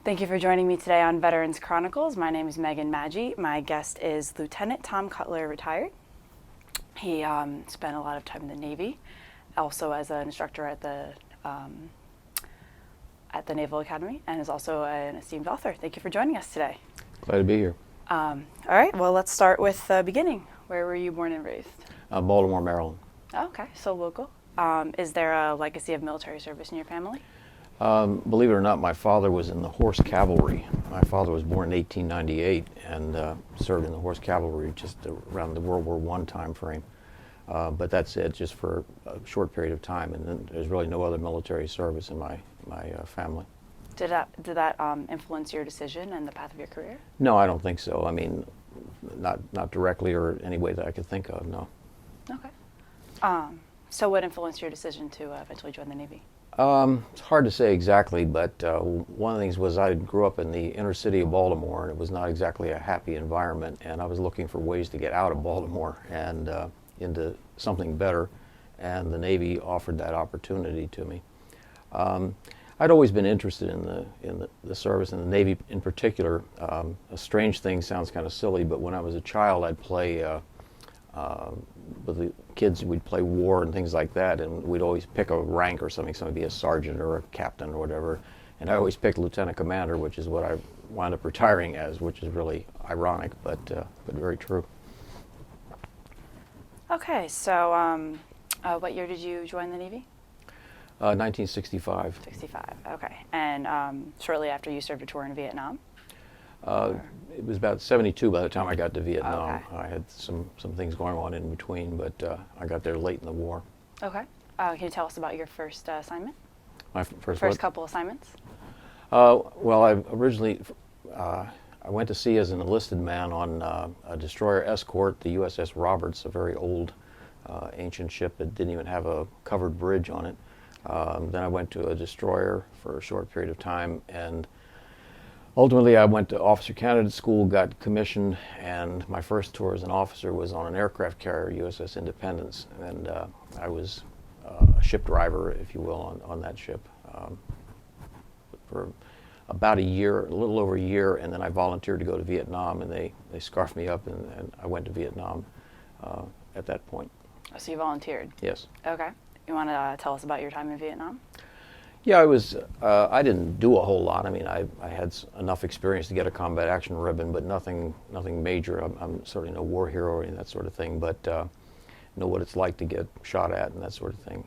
Thank you for joining me today on Veterans Chronicles. My name is Megan Maggi. My guest is Lieutenant Tom Cutler, retired. He spent a lot of time in the Navy, also as an instructor at the Naval Academy, and is also an esteemed author. Thank you for joining us today. Glad to be here. All right, well, let's start with the beginning. Where were you born and raised? Baltimore, Maryland. Oh, okay, so local. Is there a legacy of military service in your family? Believe it or not, my father was in the Horse Cavalry. My father was born in 1898 and served in the Horse Cavalry just around the World War I time frame. But that's it, just for a short period of time, and then there's really no other military service in my family. Did that influence your decision and the path of your career? No, I don't think so. I mean, not directly or any way that I could think of, no. Okay. So what influenced your decision to eventually join the Navy? It's hard to say exactly, but one of the things was I grew up in the inner city of Baltimore, and it was not exactly a happy environment, and I was looking for ways to get out of Baltimore and into something better, and the Navy offered that opportunity to me. I'd always been interested in the service, and the Navy in particular. A strange thing, sounds kind of silly, but when I was a child, I'd play with the kids. We'd play war and things like that, and we'd always pick a rank or something. Somebody be a sergeant or a captain or whatever, and I always picked lieutenant commander, which is what I wound up retiring as, which is really ironic, but very true. Okay, so what year did you join the Navy? 1965. 65, okay. And shortly after you served a tour in Vietnam? It was about 72 by the time I got to Vietnam. Okay. I had some things going on in between, but I got there late in the war. Okay. Can you tell us about your first assignment? My first First couple assignments? Well, I originally I went to sea as an enlisted man on a destroyer escort, the USS Roberts, a very old ancient ship that didn't even have a covered bridge on it. Then I went to a destroyer for a short period of time, and ultimately I went to officer candidate school, got commissioned, and my first tour as an officer was on an aircraft carrier, USS Independence, and I was a ship driver, if you will, on that ship for about a year, a little over a year, and then I volunteered to go to Vietnam, and they scarfed me up, and I went to Vietnam at that point. Oh, so you volunteered? Yes. Okay. You want to tell us about your time in Vietnam? Yeah, I didn't do a whole lot. I mean, I had enough experience to get a combat action ribbon, but nothing nothing major. I'm certainly no war hero or any of that sort of thing, but know what it's like to get shot at and that sort of thing.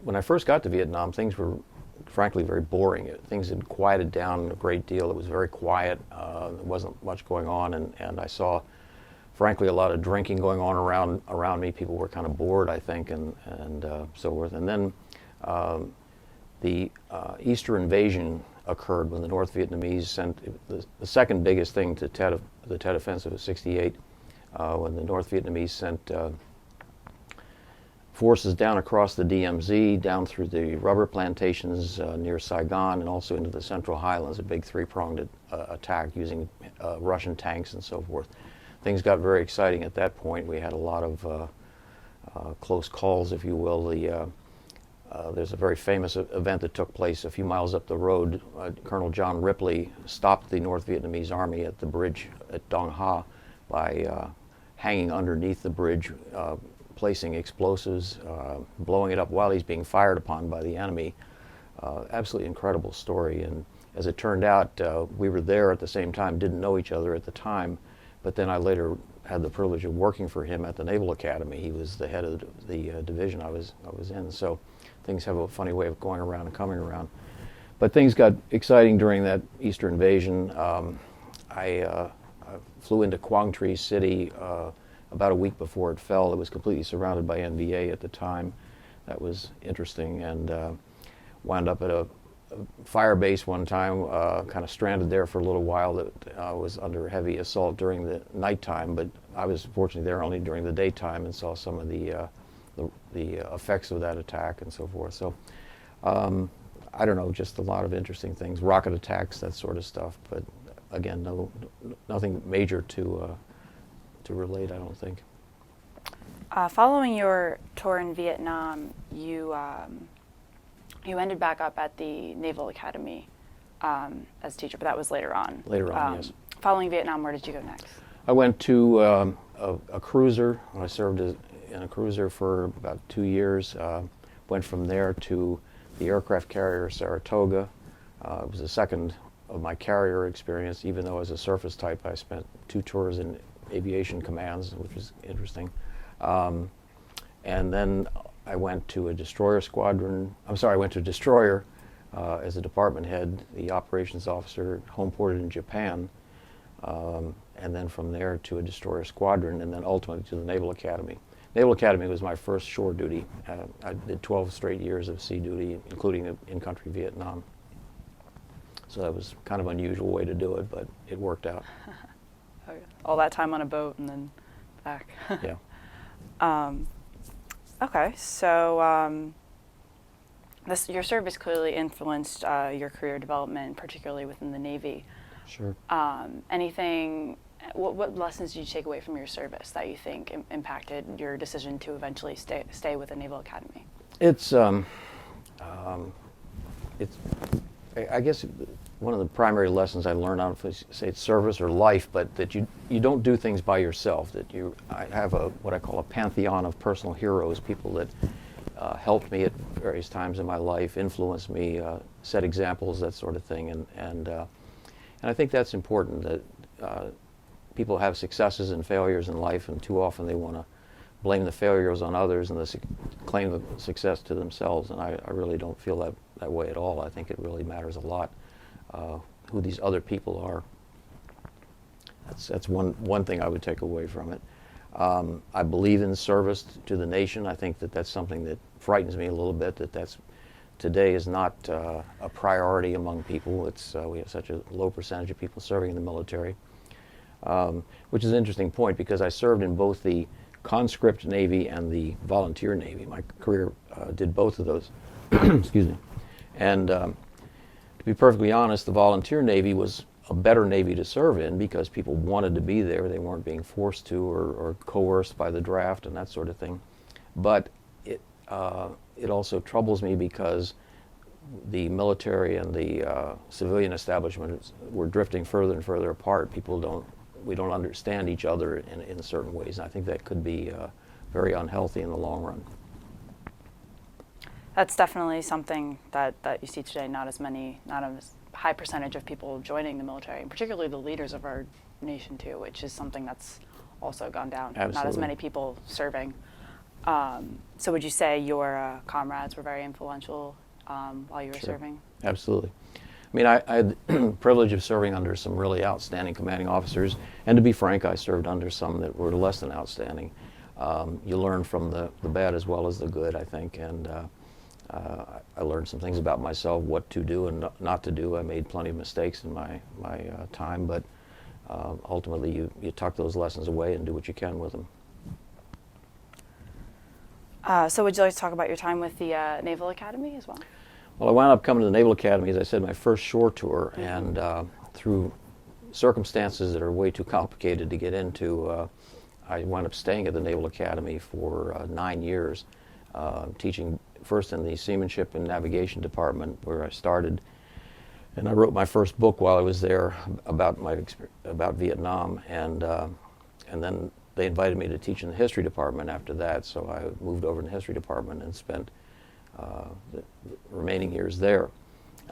When I first got to Vietnam, things were frankly very boring. Things had quieted down a great deal. It was very quiet. There wasn't much going on, and I saw, frankly, a lot of drinking going on around me. People were kind of bored, I think, and so forth. And then the Easter invasion occurred when the North Vietnamese sent the second biggest thing to the Tet Offensive of '68, when the North Vietnamese sent forces down across the DMZ, down through the rubber plantations near Saigon, and also into the Central Highlands, a big three-pronged attack using Russian tanks and so forth. Things got very exciting at that point. We had a lot of close calls, if you will. There's a very famous event that took place a few miles up the road. Colonel John Ripley stopped the North Vietnamese army at the bridge at Dong Ha by hanging underneath the bridge, placing explosives, blowing it up while he's being fired upon by the enemy. Absolutely incredible story. And as it turned out, we were there at the same time, didn't know each other at the time. But then I later had the privilege of working for him at the Naval Academy. He was the head of the division I was in. So things have a funny way of going around and coming around. But things got exciting during that Easter invasion. I flew into Quang Tri City about a week before it fell. It was completely surrounded by NVA at the time. That was interesting, and wound up at a fire base one time, kind of stranded there for a little while. That was under heavy assault during the nighttime, but I was fortunately there only during the daytime and saw some of the effects of that attack and so forth. So I don't know, just a lot of interesting things, rocket attacks, that sort of stuff. But again, nothing major to relate, I don't think. Following your tour in Vietnam, you You ended back up at the Naval Academy as a teacher, but that was later on. Later on, yes. Following Vietnam, where did you go next? I went to a cruiser. I served in a cruiser for about 2 years. Went from there to the aircraft carrier Saratoga. It was the second of my carrier experience, even though as a surface type I spent 2 tours in aviation commands, which was interesting. And then I went to a destroyer squadron. I went to a destroyer as a department head, the operations officer, home ported in Japan. And then from there to a destroyer squadron, and then ultimately to the Naval Academy. Naval Academy was my first shore duty. I did 12 straight years of sea duty, including in-country Vietnam. So that was kind of an unusual way to do it, but it worked out. All that time on a boat and then back. Yeah. Okay, so your service clearly influenced your career development, particularly within the Navy. Sure. What lessons did you take away from your service that you think impacted your decision to eventually stay with the Naval Academy? I guess one of the primary lessons I learned, I don't know if I say it's service or life, but that you don't do things by yourself. I have what I call a pantheon of personal heroes, people that helped me at various times in my life, influenced me, set examples, that sort of thing, and I think that's important, that people have successes and failures in life, and too often they want to blame the failures on others and claim the success to themselves, and I really don't feel that way at all. I think it really matters a lot who these other people are. That's one thing I would take away from it. I believe in service to the nation. I think that's something that frightens me a little bit, that's today is not a priority among people. We have such a low percentage of people serving in the military, which is an interesting point because I served in both the conscript Navy and the volunteer Navy. My career did both of those. Excuse me. And to be perfectly honest, the volunteer Navy was a better Navy to serve in because people wanted to be there. They weren't being forced to or coerced by the draft and that sort of thing. But it also troubles me because the military and the civilian establishment were drifting further and further apart. We don't understand each other in certain ways, and I think that could be very unhealthy in the long run. That's definitely something that you see today. Not as high percentage of people joining the military, and particularly the leaders of our nation too, which is something that's also gone down. Absolutely. Not as many people serving. So would you say your comrades were very influential while you were Sure. serving? Absolutely. I mean, I had the privilege of serving under some really outstanding commanding officers, and to be frank, I served under some that were less than outstanding. You learn from the bad as well as the good, I think, and I learned some things about myself, what to do and not to do. I made plenty of mistakes in my time, but ultimately you tuck those lessons away and do what you can with them. So would you like to talk about your time with the Naval Academy as well? Well, I wound up coming to the Naval Academy, as I said, my first shore tour, and through circumstances that are way too complicated to get into, I wound up staying at the Naval Academy for 9 years, teaching first in the Seamanship and Navigation Department, where I started, and I wrote my first book while I was there about Vietnam, and then they invited me to teach in the History Department after that, so I moved over in the History Department and spent the remaining years there.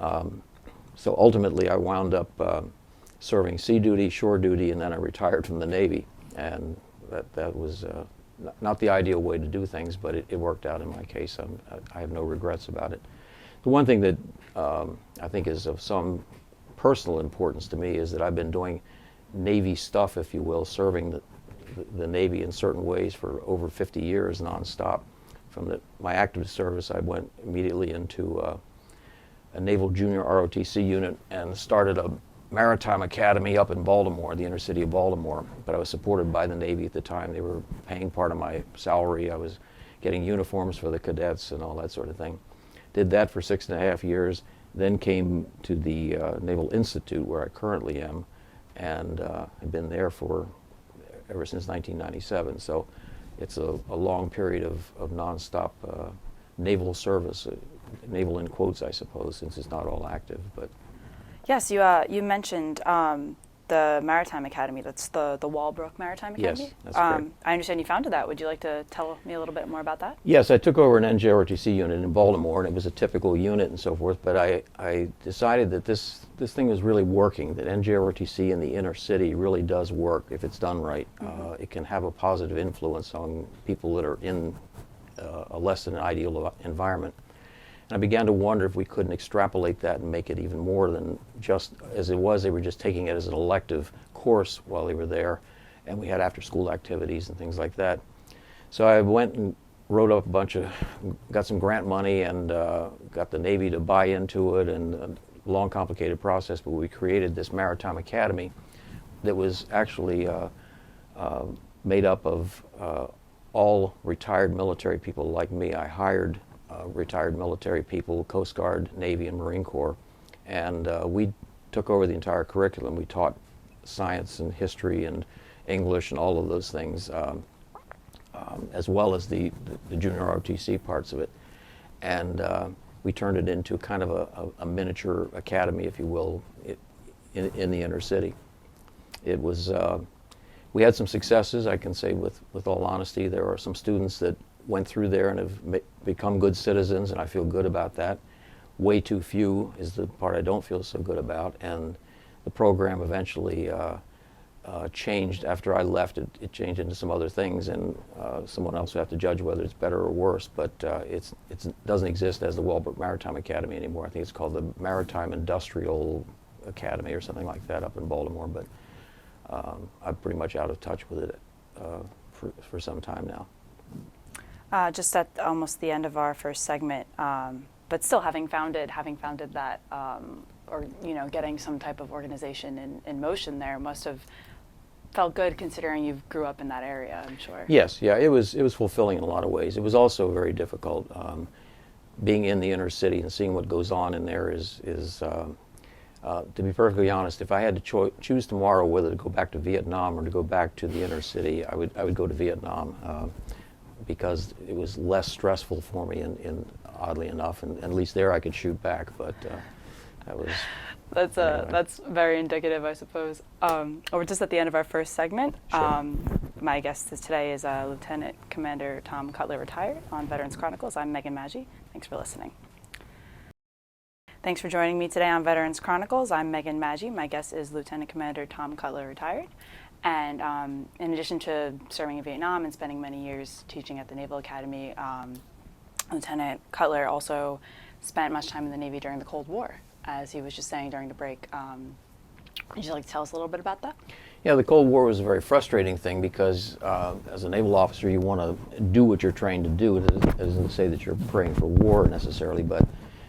So ultimately I wound up serving sea duty, shore duty, and then I retired from the Navy, and that was not the ideal way to do things, but it worked out in my case. I have no regrets about it. The one thing that I think is of some personal importance to me is that I've been doing Navy stuff, if you will, serving the Navy in certain ways for over 50 years nonstop. From my active service, I went immediately into a Naval Junior ROTC unit and started a maritime academy up in Baltimore, the inner city of Baltimore. But I was supported by the Navy at the time. They were paying part of my salary. I was getting uniforms for the cadets and all that sort of thing. Did that for 6.5 years, then came to the Naval Institute, where I currently am, and have been there ever since 1997. So it's a long period of nonstop naval service, naval in quotes, I suppose, since it's not all active. But Yes, you mentioned the Maritime Academy. That's the Walbrook Maritime Academy. Yes, that's correct. I understand you founded that. Would you like to tell me a little bit more about that? yes, I took over an NJROTC unit in Baltimore, and it was a typical unit and so forth. But I decided that this thing was really working. That NJROTC in the inner city really does work if it's done right. It can have a positive influence on people that are in a less than ideal environment. And I began to wonder if we couldn't extrapolate that and make it even more than just as it was. They were just taking it as an elective course while they were there, and we had after-school activities and things like that. So I went and wrote up got some grant money and got the Navy to buy into it, and a long, complicated process, but we created this Maritime Academy that was actually made up of all retired military people like me. I hired retired military people, Coast Guard, Navy, and Marine Corps, and we took over the entire curriculum. We taught science and history and English and all of those things, as well as the junior ROTC parts of it. And we turned it into kind of a miniature academy, if you will, in the inner city. It was, we had some successes, I can say with all honesty. There are some students that went through there and have become good citizens, and I feel good about that. Way too few is the part I don't feel so good about, and the program eventually changed after I left. It changed into some other things, and someone else will have to judge whether it's better or worse, but it doesn't exist as the Walbrook Maritime Academy anymore. I think it's called the Maritime Industrial Academy or something like that up in Baltimore, but I'm pretty much out of touch with it for some time now. Just at almost the end of our first segment, but still having founded that, or getting some type of organization in motion there must have felt good considering you grew up in that area, I'm sure. Yes, yeah, it was fulfilling in a lot of ways. It was also very difficult. Being in the inner city and seeing what goes on in there is to be perfectly honest, if I had to choose tomorrow whether to go back to Vietnam or to go back to the inner city, I would go to Vietnam. Because it was less stressful for me, oddly enough, and at least there I could shoot back. But that was anyway. That's very indicative, I suppose. We're just at the end of our first segment. Sure. My guest today is Lieutenant Commander Tom Cutler, retired, on Veterans Chronicles. I'm Megan Maggi. Thanks for listening. Thanks for joining me today on Veterans Chronicles. I'm Megan Maggi. My guest is Lieutenant Commander Tom Cutler, retired. And in addition to serving in Vietnam and spending many years teaching at the Naval Academy, Lieutenant Cutler also spent much time in the Navy during the Cold War, as he was just saying during the break. Would you like to tell us a little bit about that? Yeah, the Cold War was a very frustrating thing because as a naval officer, you want to do what you're trained to do. It doesn't say that you're praying for war necessarily, but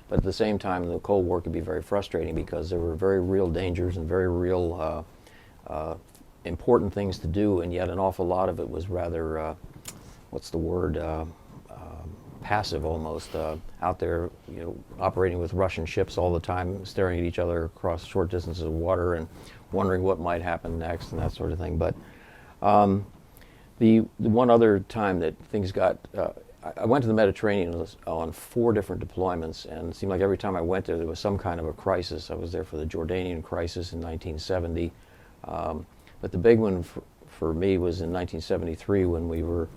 at the same time, the Cold War could be very frustrating because there were very real dangers and very real important things to do, and yet an awful lot of it was rather, what's the word, passive almost, out there, operating with Russian ships all the time, staring at each other across short distances of water and wondering what might happen next and that sort of thing. But the one other time that things got, I went to the Mediterranean on 4 different deployments, and it seemed like every time I went there was some kind of a crisis. I was there for the Jordanian crisis in 1970. But the big one for me was in 1973 when we were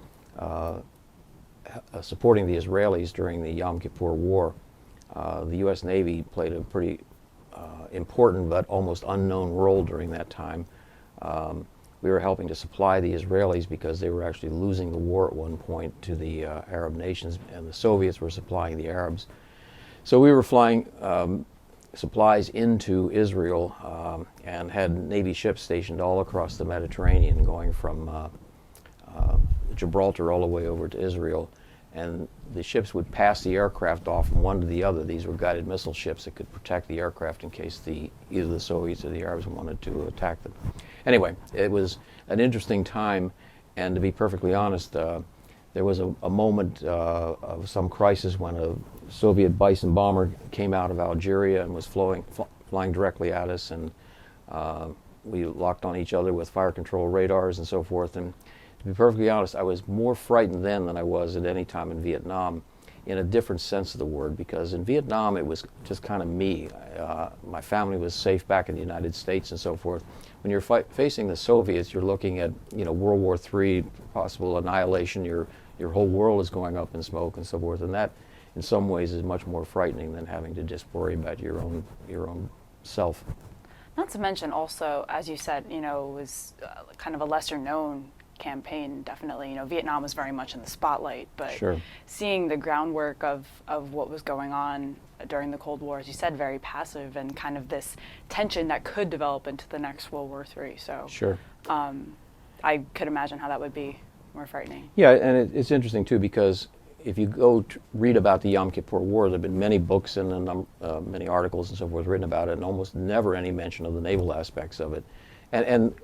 supporting the Israelis during the Yom Kippur War. The U.S. Navy played a pretty important but almost unknown role during that time. We were helping to supply the Israelis because they were actually losing the war at one point to the Arab nations, and the Soviets were supplying the Arabs. So we were flying supplies into Israel and had Navy ships stationed all across the Mediterranean, going from Gibraltar all the way over to Israel. And the ships would pass the aircraft off from one to the other. These were guided missile ships that could protect the aircraft in case either the Soviets or the Arabs wanted to attack them. Anyway, it was an interesting time, and to be perfectly honest, there was a moment of some crisis when a Soviet Bison bomber came out of Algeria and was flying directly at us, and we locked on each other with fire control radars and so forth. And to be perfectly honest, I was more frightened then than I was at any time in Vietnam. in a different sense of the word, because in Vietnam it was just kind of me. My family was safe back in the United States and so forth. When you're facing the Soviets, you're looking at, you know, World War III, possible annihilation. Your whole world is going up in smoke and so forth, and that in some ways is much more frightening than having to just worry about your own self. Not to mention also, as you said, you know, it was kind of a lesser known campaign, definitely. You know, Vietnam was very much in the spotlight, but Sure. seeing the groundwork of what was going on during the Cold War, as you said, very passive, and kind of this tension that could develop into the next World War III. So Sure. I could imagine how that would be more frightening. Yeah, and it's interesting too, because if you go to read about the Yom Kippur War, there have been many books and many articles and so forth written about it, and almost never any mention of the naval aspects of it. And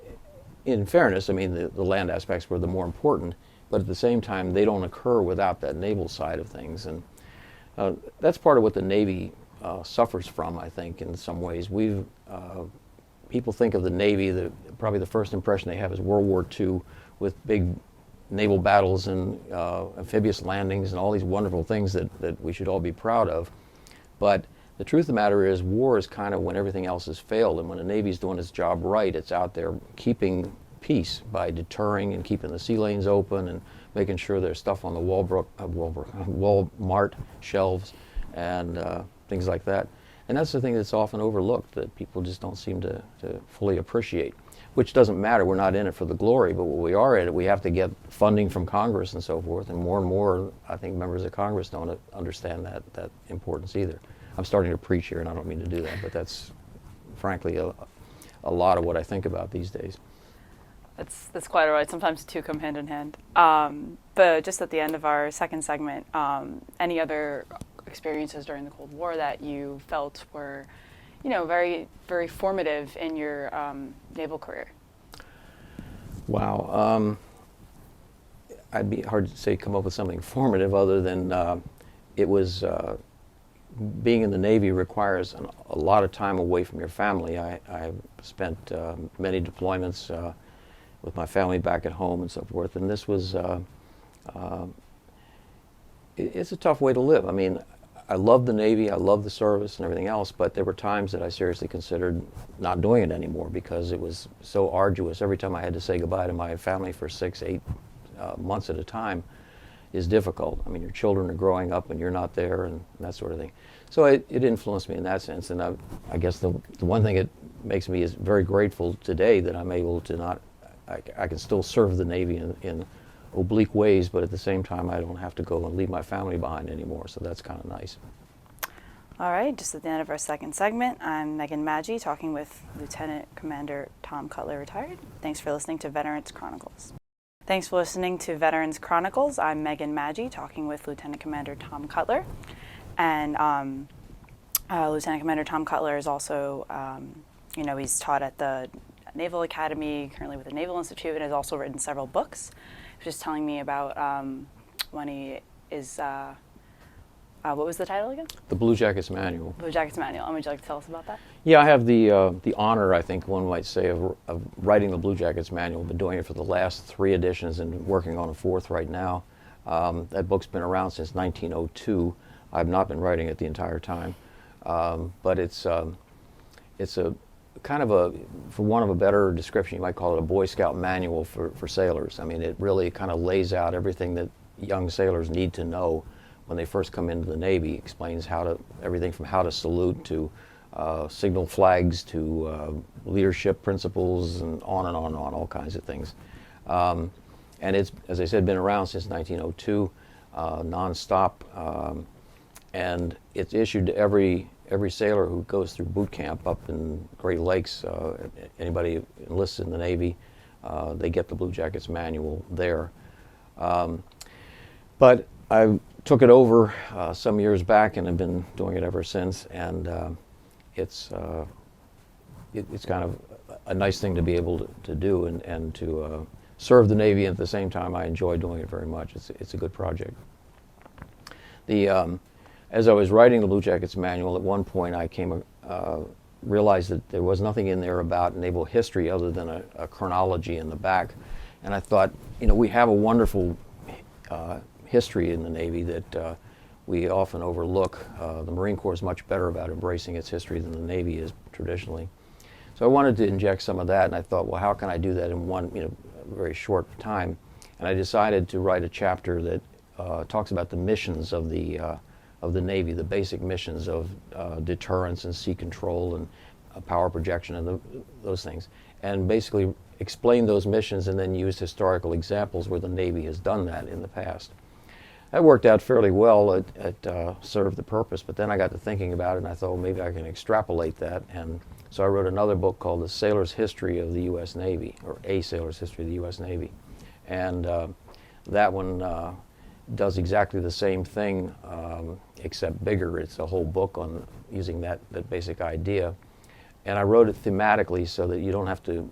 in fairness, I mean, the land aspects were the more important, but at the same time, they don't occur without that naval side of things. And that's part of what the Navy suffers from, I think, in some ways. People think of the Navy, probably the first impression they have is World War II with big naval battles and amphibious landings and all these wonderful things that we should all be proud of. But the truth of the matter is, war is kind of when everything else has failed, and when the Navy's doing its job right, it's out there keeping peace by deterring and keeping the sea lanes open and making sure there's stuff on the Walmart shelves and things like that. And that's the thing that's often overlooked, that people just don't seem to fully appreciate. Which doesn't matter, we're not in it for the glory, but when we are in it, we have to get funding from Congress and so forth, and more, I think members of Congress don't understand that importance either. I'm starting to preach here, and I don't mean to do that, but that's frankly a lot of what I think about these days. That's quite all right. Sometimes the two come hand in hand. But just at the end of our second segment, any other experiences during the Cold War that you felt were, you know, very, very formative in your naval career? Wow. I'd be hard to say come up with something formative other than it was being in the Navy requires a lot of time away from your family. I spent many deployments with my family back at home and so forth, and this was it's a tough way to live. I mean, I love the Navy, I love the service and everything else, but there were times that I seriously considered not doing it anymore because it was so arduous. Every time I had to say goodbye to my family for 6-8 months at a time is difficult. I mean, your children are growing up and you're not there and that sort of thing. So it influenced me in that sense, and I guess the one thing it makes me is very grateful today that I'm able to I can still serve the Navy in oblique ways, but at the same time I don't have to go and leave my family behind anymore, so that's kind of nice. All right, just at the end of our second segment, I'm Megan Maggi, talking with Lieutenant Commander Tom Cutler, retired. Thanks for listening to Veterans Chronicles. Thanks for listening to Veterans Chronicles. I'm Megan Maggi, talking with Lieutenant Commander Tom Cutler. And Lieutenant Commander Tom Cutler is also, you know, he's taught at the Naval Academy, currently with the Naval Institute, and has also written several books. He was just telling me about when he is, what was the title again? The Blue Jackets Manual. Blue Jackets Manual. And would you like to tell us about that? Yeah, I have the honor, I think one might say, of writing the Blue Jackets Manual. I've been doing it for the last 3 editions and working on a 4th right now. That book's been around since 1902. I've not been writing it the entire time, but it's a kind of for want of a better description, you might call it a Boy Scout manual for sailors. I mean, it really kind of lays out everything that young sailors need to know when they first come into the Navy. Explains everything from how to salute to signal flags to leadership principles and on and on and on, all kinds of things. And it's, as I said, been around since 1902, nonstop, and it's issued to every sailor who goes through boot camp up in Great Lakes. Anybody enlisted in the Navy, they get the Blue Jackets Manual there. But I took it over some years back and have been doing it ever since, and it's kind of a nice thing to be able to do and to serve the Navy, and at the same time I enjoy doing it very much. It's a good project. As I was writing the Blue Jackets Manual, at one point I realized that there was nothing in there about naval history other than a chronology in the back. And I thought, you know, we have a wonderful history in the Navy that we often overlook. The Marine Corps is much better about embracing its history than the Navy is traditionally. So I wanted to inject some of that, and I thought, well, how can I do that in one, very short time? And I decided to write a chapter that talks about the missions of the Navy, the basic missions of deterrence and sea control and power projection and those things, and basically explain those missions and then use historical examples where the Navy has done that in the past. That worked out fairly well. It served the purpose, but then I got to thinking about it, and I thought, well, maybe I can extrapolate that. And so I wrote another book called The Sailor's History of the U.S. Navy, or A Sailor's History of the U.S. Navy. And that one does exactly the same thing, except bigger. It's a whole book on using that basic idea. And I wrote it thematically so that you don't have to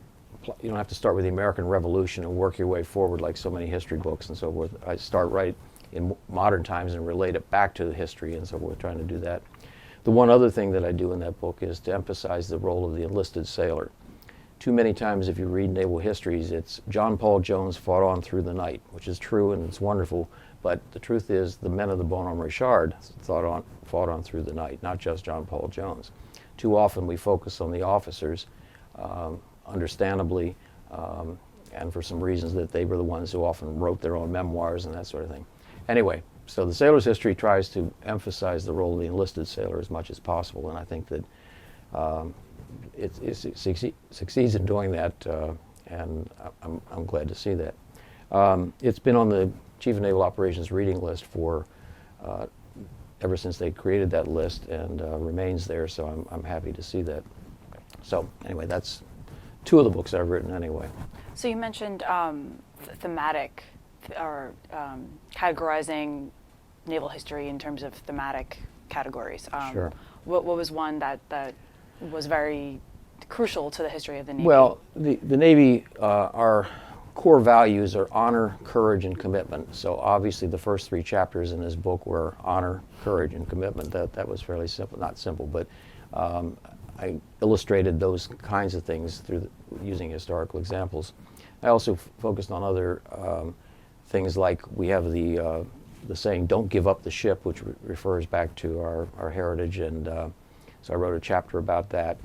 start with the American Revolution and work your way forward like so many history books and so forth. I start right in modern times and relate it back to the history, and so we're trying to do that. The one other thing that I do in that book is to emphasize the role of the enlisted sailor. Too many times if you read naval histories, it's John Paul Jones fought on through the night, which is true and it's wonderful, but the truth is the men of the Bonhomme Richard fought on through the night, not just John Paul Jones. Too often we focus on the officers, understandably, and for some reasons that they were the ones who often wrote their own memoirs and that sort of thing. Anyway, so the Sailor's History tries to emphasize the role of the enlisted sailor as much as possible, and I think that it succeeds in doing that, and I'm glad to see that. It's been on the Chief of Naval Operations reading list for ever since they created that list, and remains there, so I'm happy to see that. So anyway, that's two of the books I've written anyway. So you mentioned thematic, or categorizing naval history in terms of thematic categories. Sure. What was one that was very crucial to the history of the Navy? Well, the Navy, our core values are honor, courage, and commitment. So obviously the first three chapters in this book were honor, courage, and commitment. That was fairly simple, not simple, but I illustrated those kinds of things through using historical examples. I also focused on other things, like we have the saying, don't give up the ship, which refers back to our heritage, and so I wrote a chapter about that,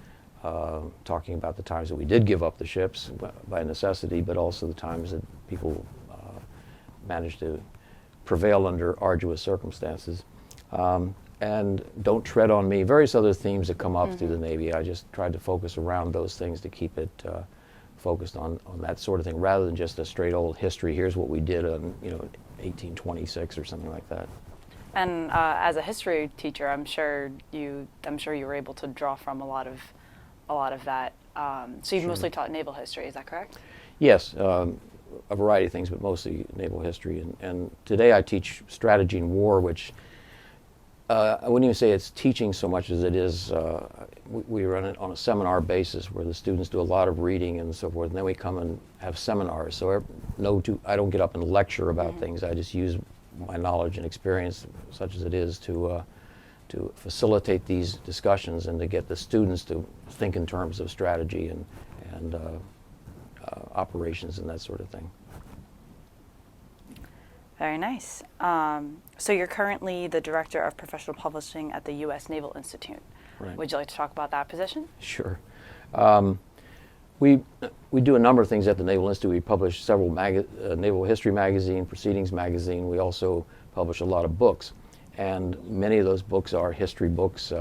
talking about the times that we did give up the ships by necessity, but also the times that people managed to prevail under arduous circumstances. And don't tread on me, various other themes that come up through the Navy. I just tried to focus around those things to keep it focused on that sort of thing, rather than just a straight old history. Here's what we did on 1826 or something like that. And as a history teacher, I'm sure you were able to draw from a lot of that. So you've Sure. mostly taught naval history, is that correct? Yes, a variety of things, but mostly naval history. And today I teach strategy in war, which I wouldn't even say it's teaching so much as it is, we run it on a seminar basis where the students do a lot of reading and so forth, and then we come and have seminars. So I don't get up and lecture about things. I just use my knowledge and experience, such as it is, to facilitate these discussions and to get the students to think in terms of strategy and operations and that sort of thing. Very nice. So you're currently the Director of Professional Publishing at the U.S. Naval Institute. Right. Would you like to talk about that position? Sure. We do a number of things at the Naval Institute. We publish several Naval History magazine, Proceedings magazine. We also publish a lot of books, and many of those books are history books,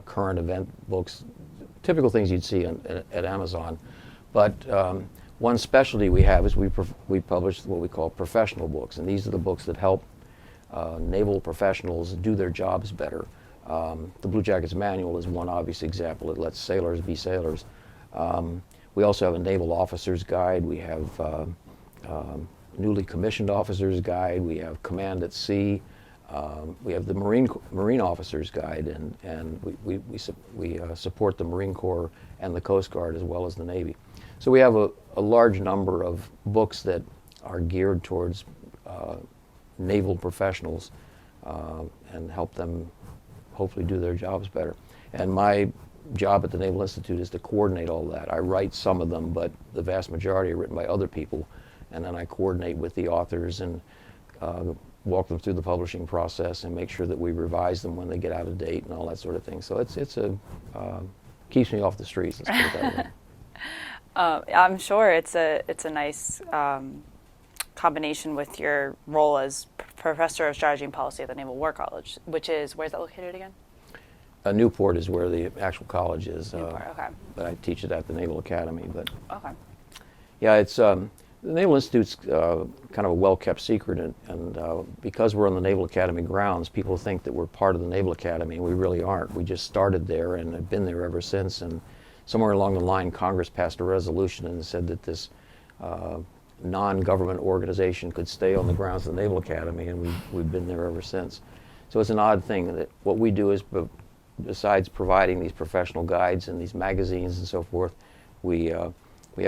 current event books, typical things you'd see at Amazon. But one specialty we have is we publish what we call professional books, and these are the books that help naval professionals do their jobs better. The Blue Jackets Manual is one obvious example. It lets sailors be sailors. We also have a Naval Officer's Guide. We have newly commissioned Officer's Guide. We have Command at Sea. We have the Marine Officer's Guide, and we support the Marine Corps and the Coast Guard as well as the Navy. So we have a large number of books that are geared towards naval professionals and help them hopefully do their jobs better. And my job at the Naval Institute is to coordinate all that. I write some of them, but the vast majority are written by other people, and then I coordinate with the authors and walk them through the publishing process and make sure that we revise them when they get out of date and all that sort of thing. So keeps me off the streets. Let's put it that way. I'm sure it's a nice combination with your role as Professor of Strategy and Policy at the Naval War College, which is, where's that located again? Newport is where the actual college is. Newport, okay. But I teach it at the Naval Academy. But Okay. yeah, it's the Naval Institute's kind of a well-kept secret, and because we're on the Naval Academy grounds, people think that we're part of the Naval Academy, and we really aren't. We just started there and have been there ever since. And somewhere along the line, Congress passed a resolution and said that this non-government organization could stay on the grounds of the Naval Academy, and we've been there ever since. So it's an odd thing that what we do is, besides providing these professional guides and these magazines and so forth, we have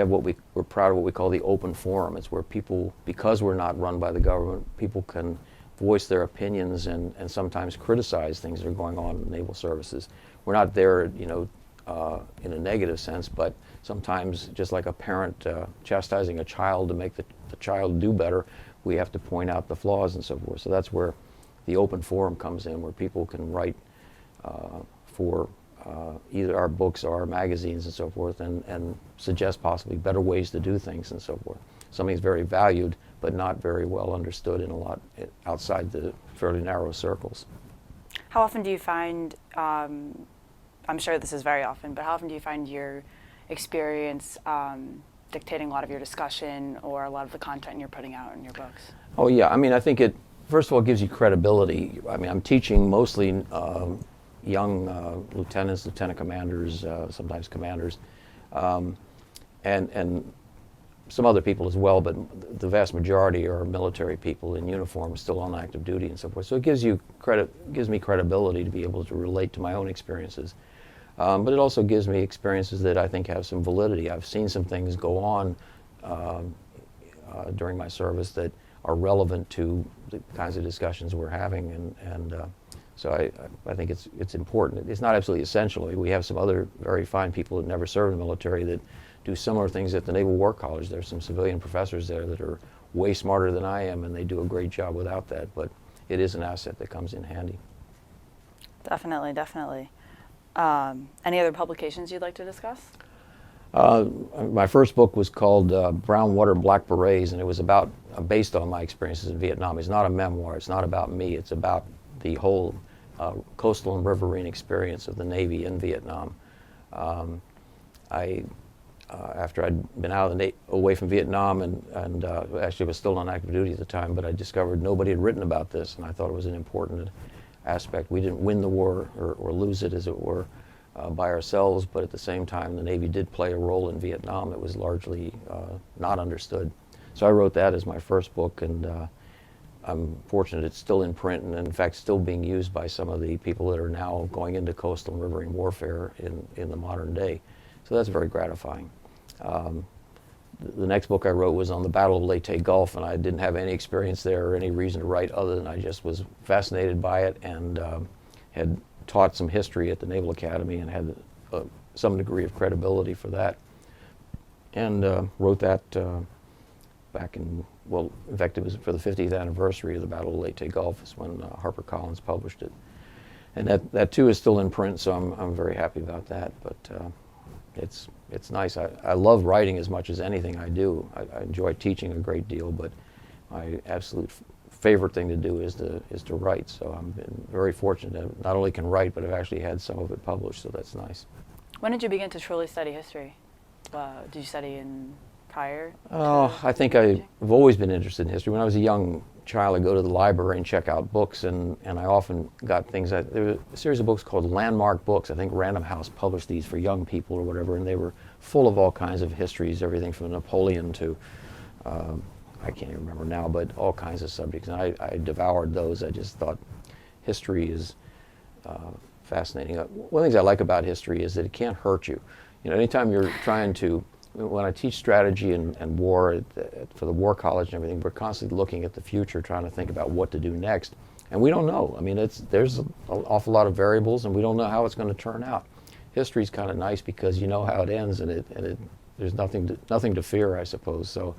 we're proud of what we call the open forum. It's where people, because we're not run by the government, people can voice their opinions and sometimes criticize things that are going on in the naval services. We're not there, in a negative sense, but sometimes, just like a parent chastising a child to make the child do better, we have to point out the flaws and so forth. So that's where the open forum comes in, where people can write for either our books or our magazines and so forth, and suggest possibly better ways to do things and so forth. Something that's very valued, but not very well understood in a lot outside the fairly narrow circles. How often do you find, I'm sure this is very often, but how often do you find your experience dictating a lot of your discussion or a lot of the content you're putting out in your books? Oh yeah, I mean, I think it, first of all, gives you credibility. I mean, I'm teaching mostly young lieutenants, lieutenant commanders, sometimes commanders, and some other people as well, but the vast majority are military people in uniform, still on active duty and so forth. So it gives me credibility to be able to relate to my own experiences. But it also gives me experiences that I think have some validity. I've seen some things go on during my service that are relevant to the kinds of discussions we're having, and so I think it's important. It's not absolutely essential. We have some other very fine people that never served in the military that do similar things at the Naval War College. There's some civilian professors there that are way smarter than I am, and they do a great job without that, but it is an asset that comes in handy. Definitely, definitely. Any other publications you'd like to discuss? My first book was called Brown Water Black Berets, and it was based on my experiences in Vietnam. It's not a memoir. It's not about me. It's about the whole coastal and riverine experience of the Navy in Vietnam. After I'd been away from Vietnam and actually was still on active duty at the time, but I discovered nobody had written about this, and I thought it was an important aspect. We didn't win the war or lose it, as it were, by ourselves, but at the same time the Navy did play a role in Vietnam that was largely not understood. So I wrote that as my first book, and I'm fortunate it's still in print and in fact still being used by some of the people that are now going into coastal and riverine warfare in the modern day. So that's very gratifying. The next book I wrote was on the Battle of Leyte Gulf, and I didn't have any experience there or any reason to write other than I just was fascinated by it, and had taught some history at the Naval Academy and had some degree of credibility for that. And wrote that back in, well, in fact, it was for the 50th anniversary of the Battle of Leyte Gulf is when HarperCollins published it. And that too is still in print, so I'm very happy about that. But it's nice. I love writing as much as anything I do. I enjoy teaching a great deal, but my absolute favorite thing to do is to write. So I've been very fortunate to not only can write, but I've actually had some of it published, so that's nice. When did you begin to truly study history? Did you study in prior? Oh, I think I've always been interested in history. When I was a young child, I'd go to the library and check out books, and I often got things there was a series of books called Landmark Books. I think Random House published these for young people or whatever, and they were full of all kinds of histories, everything from Napoleon to, I can't even remember now, but all kinds of subjects. And I devoured those. I just thought history is fascinating. One of the things I like about history is that it can't hurt you. You know, anytime you're trying to, when I teach strategy and war for the War College and everything, we're constantly looking at the future, trying to think about what to do next. And we don't know. I mean, there's an awful lot of variables, and we don't know how it's going to turn out. History's kind of nice because you know how it ends, and there's nothing to fear, I suppose. So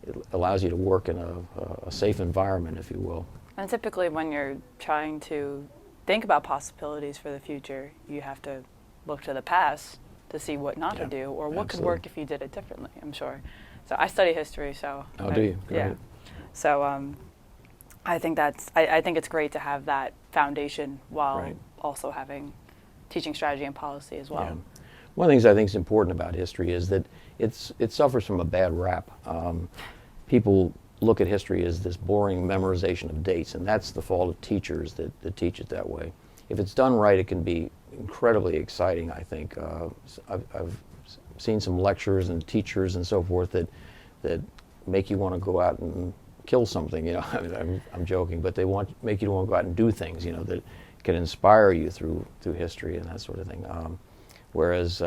it allows you to work in a safe environment, if you will. And typically when you're trying to think about possibilities for the future, you have to look to the past to see what not to do, or what could work if you did it differently, I'm sure. So I study history, so. Oh, do you? Great. Yeah. So I think I think it's great to have that foundation while also having teaching strategy and policy as well. Yeah. One of the things I think is important about history is that it suffers from a bad rap. People look at history as this boring memorization of dates, and that's the fault of teachers that teach it that way. If it's done right, it can be incredibly exciting, I think. I've seen some lectures and teachers and so forth that make you want to go out and kill something, you know. I mean, I'm joking, but they make you want to go out and do things, you know, that can inspire you through history and that sort of thing. Whereas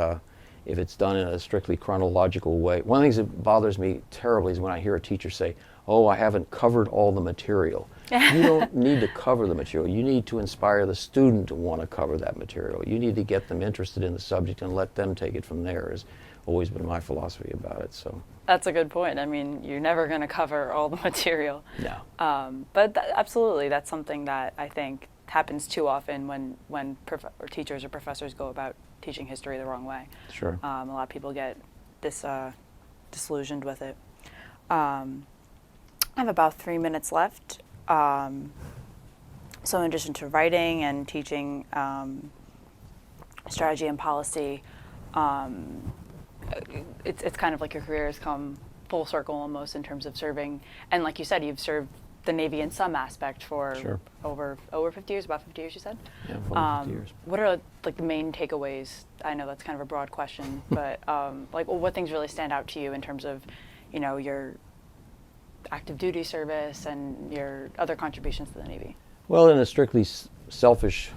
if it's done in a strictly chronological way, one of the things that bothers me terribly is when I hear a teacher say, "Oh, I haven't covered all the material." You don't need to cover the material. You need to inspire the student to want to cover that material. You need to get them interested in the subject and let them take it from there, has always been my philosophy about it. So that's a good point. I mean, you're never going to cover all the material. No. But absolutely, that's something that I think happens too often when or teachers or professors go about teaching history the wrong way. Sure. A lot of people get disillusioned with it. I have about 3 minutes left. So in addition to writing and teaching strategy and policy, it's kind of like your career has come full circle almost in terms of serving. And like you said, you've served the Navy in some aspect for over 50 years, about 50 years you said? Yeah, over 50 years. What are like the main takeaways? I know that's kind of a broad question, but what things really stand out to you in terms of, you know, your active duty service and your other contributions to the Navy? Well, in a strictly selfish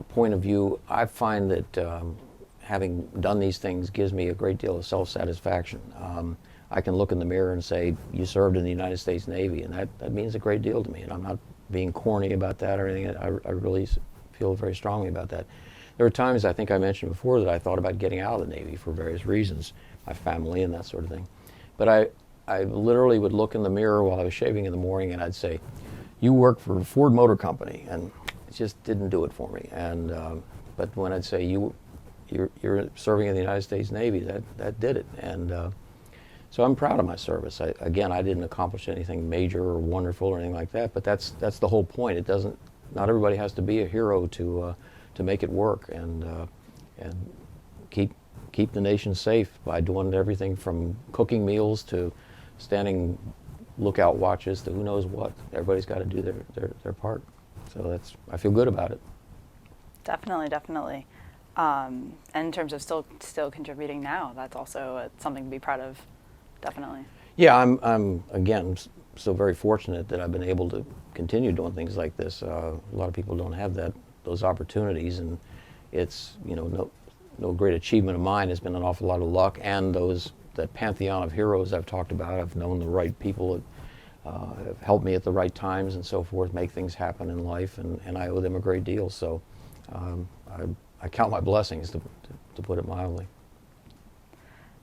point of view, I find that having done these things gives me a great deal of self-satisfaction. I can look in the mirror and say, you served in the United States Navy, and that means a great deal to me, and I'm not being corny about that or anything. I really feel very strongly about that. There were times, I think I mentioned before, that I thought about getting out of the Navy for various reasons, my family and that sort of thing. But I literally would look in the mirror while I was shaving in the morning, and I'd say, you work for Ford Motor Company, and it just didn't do it for me. And but when I'd say, you're serving in the United States Navy, that did it. And so I'm proud of my service. Again, I didn't accomplish anything major or wonderful or anything like that, but that's the whole point. Not everybody has to be a hero to make it work, and keep the nation safe by doing everything from cooking meals to standing lookout watches to who knows what. Everybody's got to do their part. So I feel good about it. Definitely. And in terms of still contributing now, that's also something to be proud of. Definitely. Yeah, I'm again so very fortunate that I've been able to continue doing things like this. A lot of people don't have those opportunities, and it's, you know, no great achievement of mine. Has been an awful lot of luck, and that pantheon of heroes I've talked about. I've known the right people that have helped me at the right times and so forth, make things happen in life, and I owe them a great deal. So I count my blessings, to put it mildly.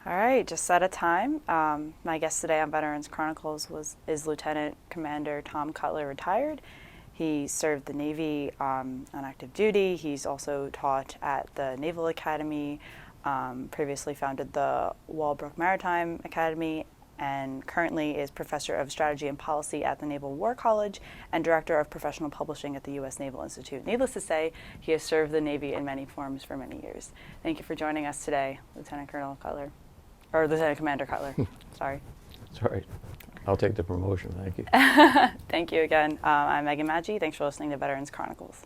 All right, just out of time. My guest today on Veterans Chronicles is Lieutenant Commander Tom Cutler, retired. He served the Navy on active duty. He's also taught at the Naval Academy, previously founded the Walbrook Maritime Academy, and currently is Professor of Strategy and Policy at the Naval War College and Director of Professional Publishing at the U.S. Naval Institute. Needless to say, he has served the Navy in many forms for many years. Thank you for joining us today, Lieutenant Colonel Cutler. Or Lieutenant Commander Cutler, sorry. That's all right. I'll take the promotion, thank you. Thank you again. I'm Megan Maggi. Thanks for listening to Veterans Chronicles.